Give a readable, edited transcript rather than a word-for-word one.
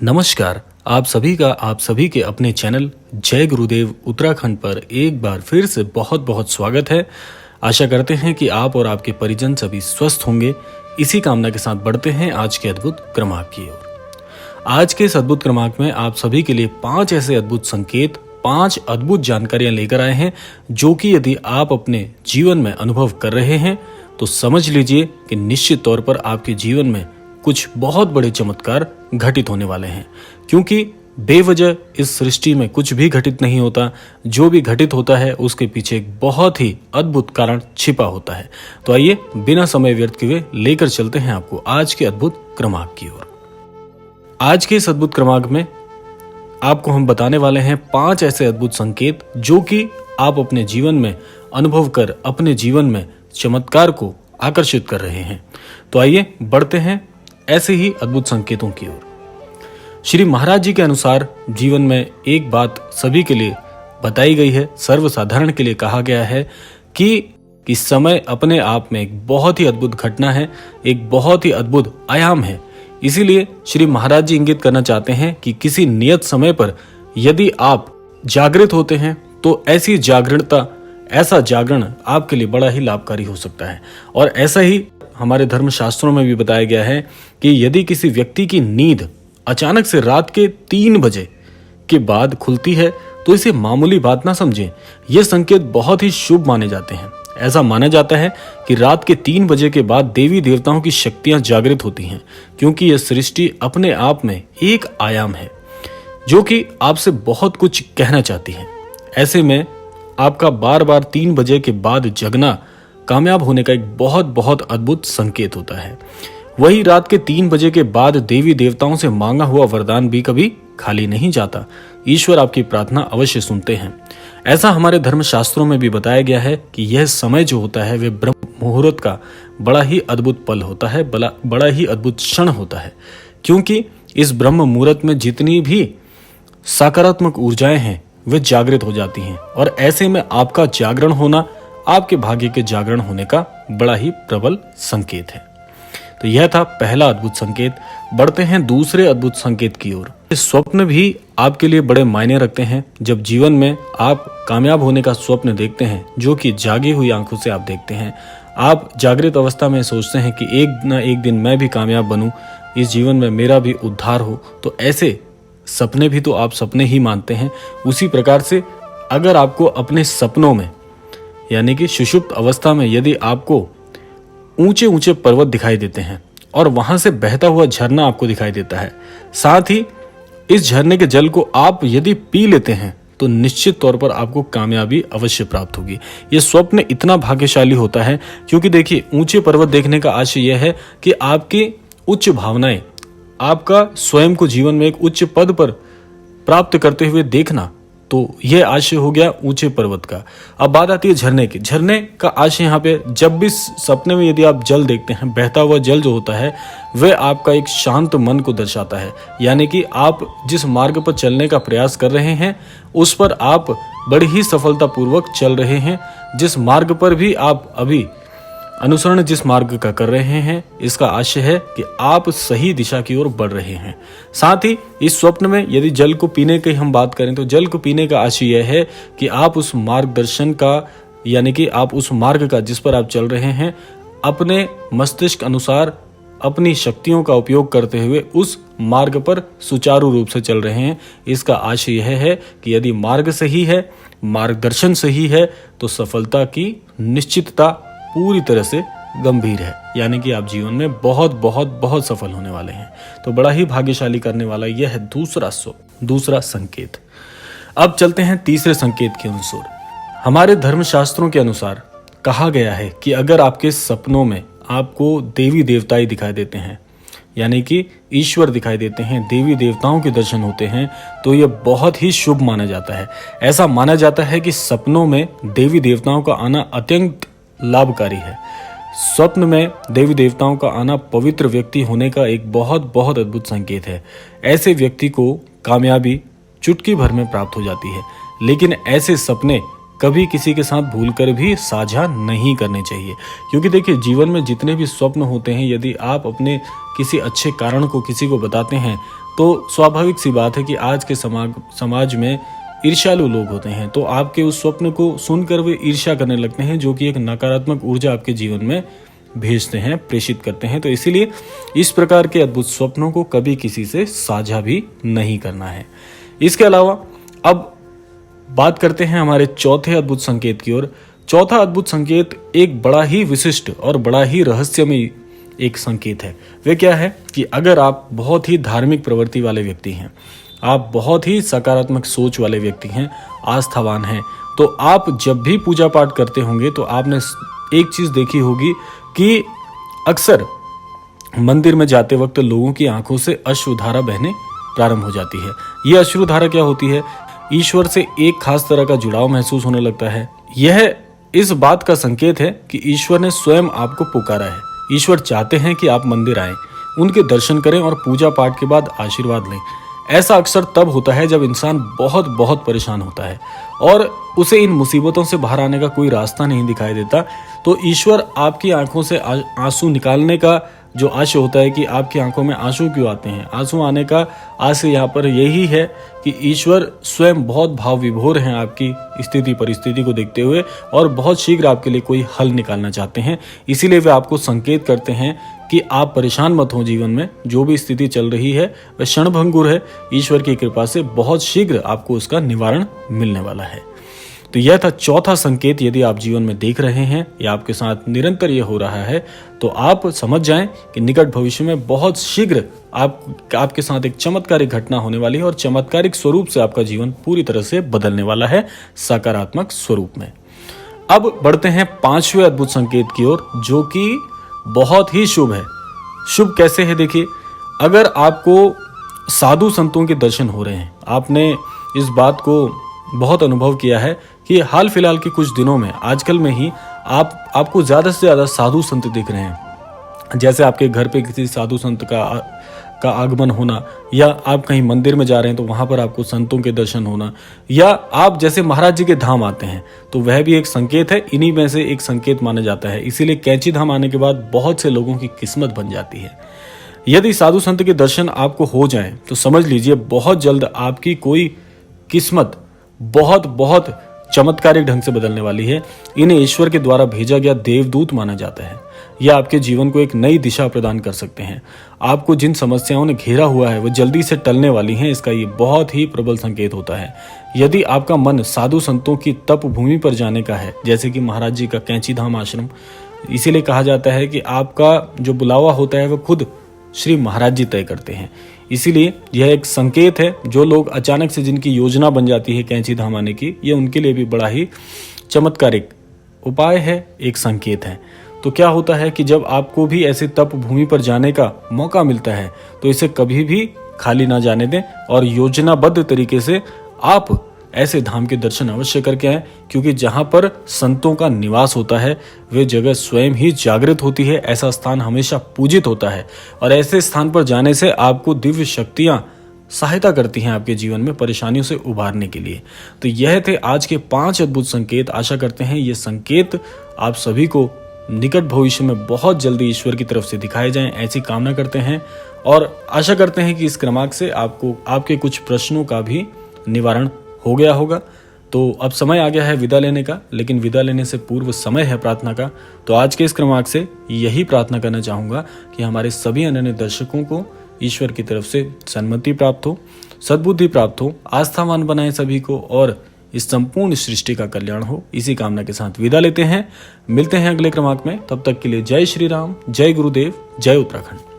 नमस्कार। आप सभी के अपने चैनल जय गुरुदेव उत्तराखंड पर एक बार फिर से बहुत बहुत स्वागत है। आशा करते हैं कि आप और आपके परिजन सभी स्वस्थ होंगे। इसी कामना के साथ बढ़ते हैं आज के अद्भुत क्रमांक की ओर। आज के इस अद्भुत क्रमांक में आप सभी के लिए 5 ऐसे अद्भुत संकेत, 5 अद्भुत जानकारियां लेकर आए हैं जो कि यदि आप अपने जीवन में अनुभव कर रहे हैं तो समझ लीजिए कि निश्चित तौर पर आपके जीवन में कुछ बहुत बड़े चमत्कार घटित होने वाले हैं। क्योंकि बेवजह इस सृष्टि में कुछ भी घटित नहीं होता। जो भी घटित होता है उसके पीछे एक बहुत ही अद्भुत कारण छिपा होता है। तो आइए बिना समय व्यर्थ किए लेकर चलते हैं आपको आज के अद्भुत क्रमांक की ओर। आज के इस अद्भुत क्रमांक में आपको हम बताने वाले हैं 5 ऐसे अद्भुत संकेत जो कि आप अपने जीवन में अनुभव कर अपने जीवन में चमत्कार को आकर्षित कर रहे हैं। तो आइए बढ़ते हैं ऐसे ही अद्भुत संकेतों की ओर। श्री महाराज जी के अनुसार जीवन में एक बात सभी के लिए बताई गई है, सर्वसाधारण के लिए कहा गया है कि समय अपने आप में एक बहुत ही अद्भुत घटना है, एक बहुत ही अद्भुत आयाम है। इसीलिए श्री महाराज जी इंगित करना चाहते हैं कि किसी नियत समय पर यदि आप जागृत होते हैं तो ऐसी जागरणता, ऐसा जागरण आपके लिए बड़ा ही लाभकारी हो सकता है। और ऐसा ही हमारे धर्म शास्त्रों में भी बताया गया है कि यदि किसी व्यक्ति की नींद अचानक से रात के 3 बजे के बाद खुलती है तो इसे मामूली बात ना समझें। ये संकेत बहुत ही शुभ माने जाते हैं। ऐसा माना जाता है कि रात के 3 बजे के बाद देवी देवताओं की शक्तियां जागृत होती हैं, क्योंकि यह सृष्टि अपने आप में एक आयाम है जो कि आपसे बहुत कुछ कहना चाहती है। ऐसे में आपका बार बार 3 बजे के बाद जगना कामयाब होने का एक बहुत बहुत अद्भुत संकेत होता है। वही रात के 3 बजे के बाद देवी देवताओं से मांगा हुआ वरदान भी कभी खाली नहीं जाता। ईश्वर आपकी प्रार्थना अवश्य सुनते हैं। ऐसा हमारे धर्म शास्त्रों में भी बताया गया है कि यह समय जो होता है वह ब्रह्म मुहूर्त का बड़ा ही अद्भुत पल होता है, बड़ा ही अद्भुत क्षण होता है। क्योंकि इस ब्रह्म मुहूर्त में जितनी भी सकारात्मक ऊर्जाएं हैं वे जागृत हो जाती हैं, और ऐसे में आपका जागरण होना आपके भाग्य के जागरण होने का बड़ा ही प्रबल संकेत है। तो यह था पहला अद्भुत संकेत। बढ़ते हैं दूसरे अद्भुत संकेत की ओर। स्वप्न भी आपके लिए बड़े मायने रखते हैं। जब जीवन में आप कामयाब होने का स्वप्न देखते हैं, जो कि जागी हुई आंखों से आप देखते हैं, आप जागृत अवस्था में सोचते हैं कि एक न एक दिन मैं भी कामयाब बनूं, इस जीवन में मेरा भी उद्धार हो, तो ऐसे सपने भी तो आप सपने ही मानते हैं। उसी प्रकार से अगर आपको अपने सपनों में यानी कि सुषुप्त अवस्था में यदि आपको ऊंचे ऊंचे पर्वत दिखाई देते हैं और वहां से बहता हुआ झरना आपको दिखाई देता है, साथ ही इस झरने के जल को आप यदि पी लेते हैं तो निश्चित तौर पर आपको कामयाबी अवश्य प्राप्त होगी। यह स्वप्न इतना भाग्यशाली होता है क्योंकि देखिए, ऊंचे पर्वत देखने का आशय यह है कि आपकी उच्च भावनाएं, आपका स्वयं को जीवन में एक उच्च पद पर प्राप्त करते हुए देखना, तो यह आशय हो गया ऊंचे पर्वत का। अब बात आती है झरने की। झरने का आशय यहाँ पे, जब भी सपने में यदि आप जल देखते हैं, बहता हुआ जल जो होता है वह आपका एक शांत मन को दर्शाता है। यानी कि आप जिस मार्ग पर चलने का प्रयास कर रहे हैं उस पर आप बड़ी ही सफलतापूर्वक चल रहे हैं। जिस मार्ग पर भी आप अभी अनुसरण जिस मार्ग का कर रहे हैं, इसका आशय है कि आप सही दिशा की ओर बढ़ रहे हैं। साथ ही इस स्वप्न में यदि जल को पीने की हम बात करें तो जल को पीने का आशय यह है कि आप उस मार्गदर्शन का, यानी कि आप उस मार्ग का जिस पर आप चल रहे हैं, अपने मस्तिष्क अनुसार अपनी शक्तियों का उपयोग करते हुए उस मार्ग पर सुचारू रूप से चल रहे हैं। इसका आशय यह है कि यदि मार्ग सही है, मार्गदर्शन सही है, तो सफलता की निश्चितता पूरी तरह से गंभीर है। यानी कि आप जीवन में बहुत बहुत बहुत सफल होने वाले हैं। तो बड़ा ही भाग्यशाली करने वाला यह है दूसरा संकेत। अब चलते हैं तीसरे संकेत के अनुसार। हमारे धर्मशास्त्रों के अनुसार कहा गया है कि अगर आपके सपनों में आपको देवी देवताएं दिखाई देते हैं, यानी कि ईश्वर दिखाई देते हैं, देवी देवताओं के दर्शन होते हैं, तो यह बहुत ही शुभ माना जाता है। ऐसा माना जाता है कि सपनों में देवी देवताओं का आना अत्यंत लाभकारी है। स्वप्न में देवी देवताओं का आना पवित्र व्यक्ति होने का एक बहुत बहुत अद्भुत संकेत है। ऐसे व्यक्ति को कामयाबी चुटकी भर में प्राप्त हो जाती है। लेकिन ऐसे सपने कभी किसी के साथ भूलकर भी साझा नहीं करने चाहिए, क्योंकि देखिए, जीवन में जितने भी स्वप्न होते हैं, यदि आप अपने किसी अच्छे कारण को किसी को बताते हैं तो स्वाभाविक सी बात है कि आज के समाज में ईर्ष्यालु लोग होते हैं, तो आपके उस स्वप्न को सुनकर वे ईर्ष्या करने लगते हैं, जो कि एक नकारात्मक ऊर्जा आपके जीवन में भेजते हैं, प्रेषित करते हैं। तो इसीलिए इस प्रकार के अद्भुत स्वप्नों को कभी किसी से साझा भी नहीं करना है। इसके अलावा अब बात करते हैं हमारे चौथे अद्भुत संकेत की ओर। चौथा अद्भुत संकेत एक बड़ा ही विशिष्ट और बड़ा ही रहस्यमय एक संकेत है। वे क्या है कि अगर आप बहुत ही धार्मिक प्रवृत्ति वाले व्यक्ति हैं, आप बहुत ही सकारात्मक सोच वाले व्यक्ति हैं, आस्थावान हैं, तो आप जब भी पूजा पाठ करते होंगे तो आपने एक चीज देखी होगी कि अक्सर मंदिर में जाते वक्त लोगों की आंखों से अश्रुधारा बहने प्रारंभ हो जाती है। यह अश्रुधारा क्या होती है? ईश्वर से एक खास तरह का जुड़ाव महसूस होने लगता है। यह इस बात का संकेत है कि ईश्वर ने स्वयं आपको पुकारा है। ईश्वर चाहते हैं कि आप मंदिर आएं, उनके दर्शन करें और पूजा पाठ के बाद आशीर्वाद लें। ऐसा अक्सर तब होता है जब इंसान बहुत बहुत परेशान होता है और उसे इन मुसीबतों से बाहर आने का कोई रास्ता नहीं दिखाई देता। तो ईश्वर आपकी आंखों से आंसू निकालने का जो आशय होता है कि आपकी आंखों में आंसू क्यों आते हैं, आंसू आने का आशय यहाँ पर यही है कि ईश्वर स्वयं बहुत भाव विभोर हैं आपकी स्थिति परिस्थिति को देखते हुए और बहुत शीघ्र आपके लिए कोई हल निकालना चाहते हैं। इसीलिए वे आपको संकेत करते हैं कि आप परेशान मत हो। जीवन में जो भी स्थिति चल रही है वह क्षणभंगुर है, ईश्वर की कृपा से बहुत शीघ्र आपको उसका निवारण मिलने वाला है। तो यह था चौथा संकेत। यदि आप जीवन में देख रहे हैं या आपके साथ निरंतर यह हो रहा है तो आप समझ जाएं कि निकट भविष्य में बहुत शीघ्र आपके साथ एक चमत्कारिक घटना होने वाली है और चमत्कारिक स्वरूप से आपका जीवन पूरी तरह से बदलने वाला है, सकारात्मक स्वरूप में। अब बढ़ते हैं पांचवें अद्भुत संकेत की ओर, जो कि बहुत ही शुभ है। शुभ कैसे है? देखिए, अगर आपको साधु संतों के दर्शन हो रहे हैं, आपने इस बात को बहुत अनुभव किया है कि हाल फिलहाल के कुछ दिनों में, आजकल में ही आपको ज्यादा से ज्यादा साधु संत दिख रहे हैं। जैसे आपके घर पे किसी साधु संत का आगमन होना, या आप कहीं मंदिर में जा रहे हैं तो वहां पर आपको संतों के दर्शन होना, या आप जैसे महाराज जी के धाम आते हैं तो वह भी एक संकेत है, इन्हीं में से एक संकेत माना जाता है। इसीलिए कैंची धाम आने के बाद बहुत से लोगों की किस्मत बन जाती है। यदि साधु संत के दर्शन आपको हो जाएं तो समझ लीजिए बहुत जल्द आपकी कोई किस्मत बहुत बहुत चमत्कारिक ढंग से बदलने वाली है। इन्हें ईश्वर के द्वारा भेजा गया देवदूत माना जाता है। यह आपके जीवन को एक नई दिशा प्रदान कर सकते हैं। आपको जिन समस्याओं ने घेरा हुआ है वो जल्दी से टलने वाली हैं, इसका ये बहुत ही प्रबल संकेत होता है। यदि आपका मन साधु संतों की तप भूमि पर जाने का है, जैसे कि महाराज जी का कैंची धाम आश्रम, इसीलिए कहा जाता है कि आपका जो बुलावा होता है वह खुद श्री महाराज जी तय करते हैं। इसीलिए यह एक संकेत है। जो लोग अचानक से जिनकी योजना बन जाती है कैंची धाम आने की, यह उनके लिए भी बड़ा ही चमत्कारिक उपाय है, एक संकेत है। तो क्या होता है कि जब आपको भी ऐसे तप भूमि पर जाने का मौका मिलता है तो इसे कभी भी खाली ना जाने दें और योजनाबद्ध तरीके से आप ऐसे धाम के दर्शन अवश्य करके आएं, क्योंकि जहां पर संतों का निवास होता है वे जगह स्वयं ही जागृत होती है। ऐसा स्थान हमेशा पूजित होता है और ऐसे स्थान पर जाने से आपको दिव्य शक्तियां सहायता करती हैं आपके जीवन में परेशानियों से उबारने के लिए। तो यह थे आज के 5 अद्भुत संकेत। आशा करते हैं ये संकेत आप सभी को निकट भविष्य में बहुत जल्दी ईश्वर की तरफ से दिखाए जाएं, ऐसी कामना करते हैं और आशा करते हैं कि इस क्रमांक से आपको आपके कुछ प्रश्नों का भी निवारण हो गया होगा। तो अब समय आ गया है विदा लेने का, लेकिन विदा लेने से पूर्व समय है प्रार्थना का। तो आज के इस क्रमांक से यही प्रार्थना करना चाहूंगा कि हमारे सभी अन्य दर्शकों को ईश्वर की तरफ से सन्मति प्राप्त हो, सद्बुद्धि प्राप्त हो, आस्थावान बनाए सभी को और इस संपूर्ण सृष्टि का कल्याण हो। इसी कामना के साथ विदा लेते हैं। मिलते हैं अगले क्रमांक में। तब तक के लिए जय श्री राम, जय गुरुदेव, जय उत्तराखंड।